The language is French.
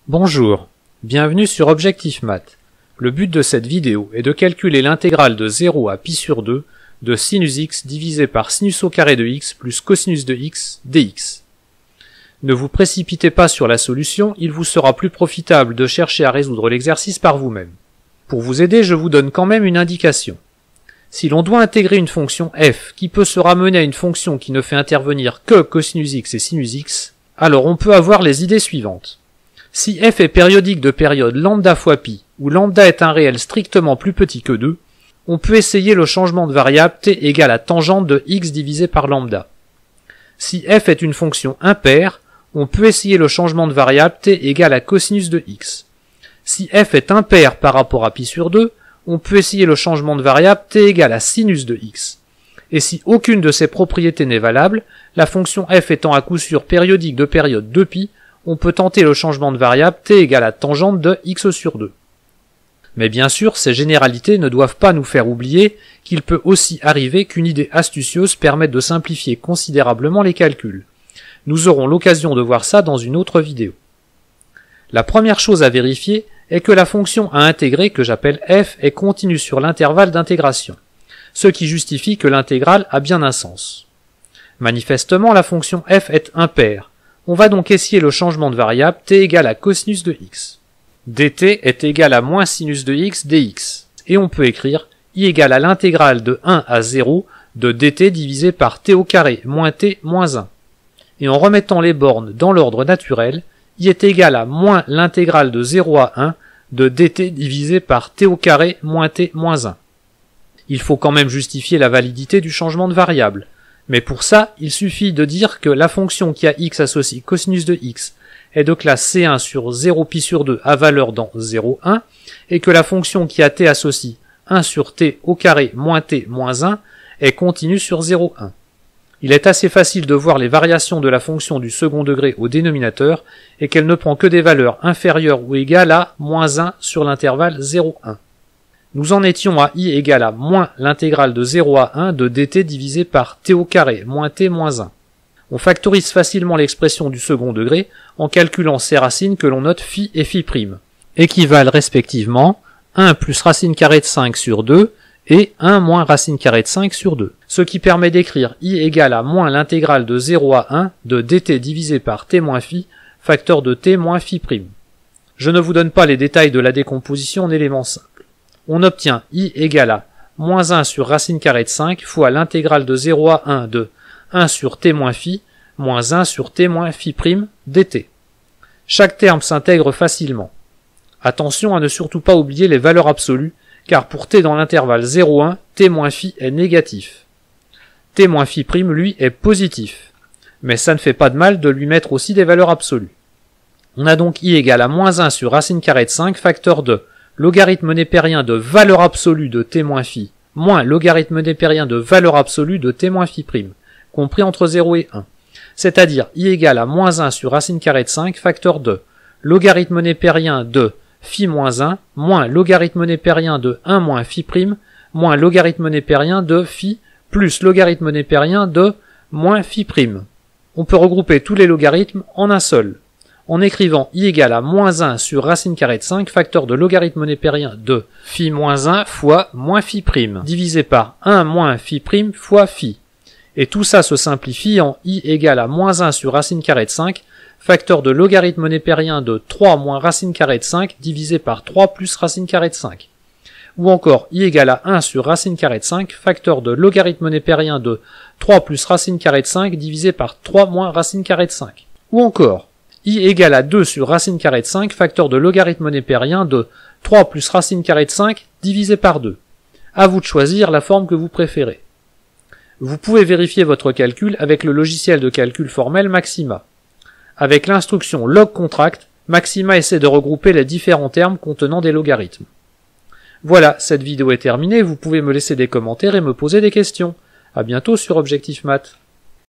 Bonjour, bienvenue sur Objectif Math. Le but de cette vidéo est de calculer l'intégrale de 0 à pi sur 2 de sinus x divisé par sinus au carré de x plus cosinus de x dx. Ne vous précipitez pas sur la solution, il vous sera plus profitable de chercher à résoudre l'exercice par vous-même. Pour vous aider, je vous donne quand même une indication. Si l'on doit intégrer une fonction f qui peut se ramener à une fonction qui ne fait intervenir que cosinus x et sinus x, alors on peut avoir les idées suivantes. Si f est périodique de période lambda fois pi, où lambda est un réel strictement plus petit que 2, on peut essayer le changement de variable t égale à tangente de x divisé par lambda. Si f est une fonction impaire, on peut essayer le changement de variable t égale à cosinus de x. Si f est impair par rapport à pi sur 2, on peut essayer le changement de variable t égale à sinus de x. Et si aucune de ces propriétés n'est valable, la fonction f étant à coup sûr périodique de période 2π, on peut tenter le changement de variable t égale à tangente de x sur 2. Mais bien sûr, ces généralités ne doivent pas nous faire oublier qu'il peut aussi arriver qu'une idée astucieuse permette de simplifier considérablement les calculs. Nous aurons l'occasion de voir ça dans une autre vidéo. La première chose à vérifier est que la fonction à intégrer, que j'appelle f, est continue sur l'intervalle d'intégration, ce qui justifie que l'intégrale a bien un sens. Manifestement, la fonction f est impaire. On va donc essayer le changement de variable t égale à cosinus de x. dt est égal à moins sinus de x dx. Et on peut écrire i égale à l'intégrale de 1 à 0 de dt divisé par t au carré moins t moins 1. Et en remettant les bornes dans l'ordre naturel, i est égal à moins l'intégrale de 0 à 1 de dt divisé par t au carré moins t moins 1. Il faut quand même justifier la validité du changement de variable. Mais pour ça, il suffit de dire que la fonction qui a x associe cosinus de x est de classe C1 sur 0π sur 2 à valeur dans 0, 1, et que la fonction qui a t associe 1 sur t au carré moins t moins 1 est continue sur 0, 1. Il est assez facile de voir les variations de la fonction du second degré au dénominateur et qu'elle ne prend que des valeurs inférieures ou égales à moins 1 sur l'intervalle 0, 1. Nous en étions à i égale à moins l'intégrale de 0 à 1 de dt divisé par t au carré moins t moins 1. On factorise facilement l'expression du second degré en calculant ces racines que l'on note phi et phi', équivalent respectivement 1 plus racine carrée de 5 sur 2 et 1 moins racine carrée de 5 sur 2, ce qui permet d'écrire i égale à moins l'intégrale de 0 à 1 de dt divisé par t moins phi, facteur de t moins phi'. Je ne vous donne pas les détails de la décomposition en éléments simples. On obtient i égale à moins 1 sur racine carrée de 5 fois l'intégrale de 0 à 1 de 1 sur t moins phi moins 1 sur t moins phi' dt. Chaque terme s'intègre facilement. Attention à ne surtout pas oublier les valeurs absolues, car pour t dans l'intervalle 0,1, t moins phi est négatif. T moins phi', lui, est positif. Mais ça ne fait pas de mal de lui mettre aussi des valeurs absolues. On a donc i égale à moins 1 sur racine carrée de 5 facteur de logarithme népérien de valeur absolue de t moins phi moins logarithme népérien de valeur absolue de t moins phi', compris entre 0 et 1. C'est-à-dire i égale à moins 1 sur racine carrée de 5 facteur de logarithme népérien de phi moins 1 moins logarithme népérien de 1 moins phi' moins logarithme népérien de phi plus logarithme népérien de moins phi'. On peut regrouper tous les logarithmes en un seul, en écrivant i égale à moins 1 sur racine carrée de 5 facteur de logarithme népérien de phi moins 1 fois moins phi', divisé par 1 moins phi' fois phi. Et tout ça se simplifie en i égale à moins 1 sur racine carrée de 5 facteur de logarithme népérien de 3 moins racine carrée de 5 divisé par 3 plus racine carrée de 5. Ou encore i égale à 1 sur racine carrée de 5 facteur de logarithme népérien de 3 plus racine carrée de 5 divisé par 3 moins racine carrée de 5. Ou encore i égale à 2 sur racine carrée de 5 facteur de logarithme népérien de 3 plus racine carrée de 5 divisé par 2. À vous de choisir la forme que vous préférez. Vous pouvez vérifier votre calcul avec le logiciel de calcul formel Maxima. Avec l'instruction log_contract, Maxima essaie de regrouper les différents termes contenant des logarithmes. Voilà, cette vidéo est terminée, vous pouvez me laisser des commentaires et me poser des questions. À bientôt sur Objectif Math.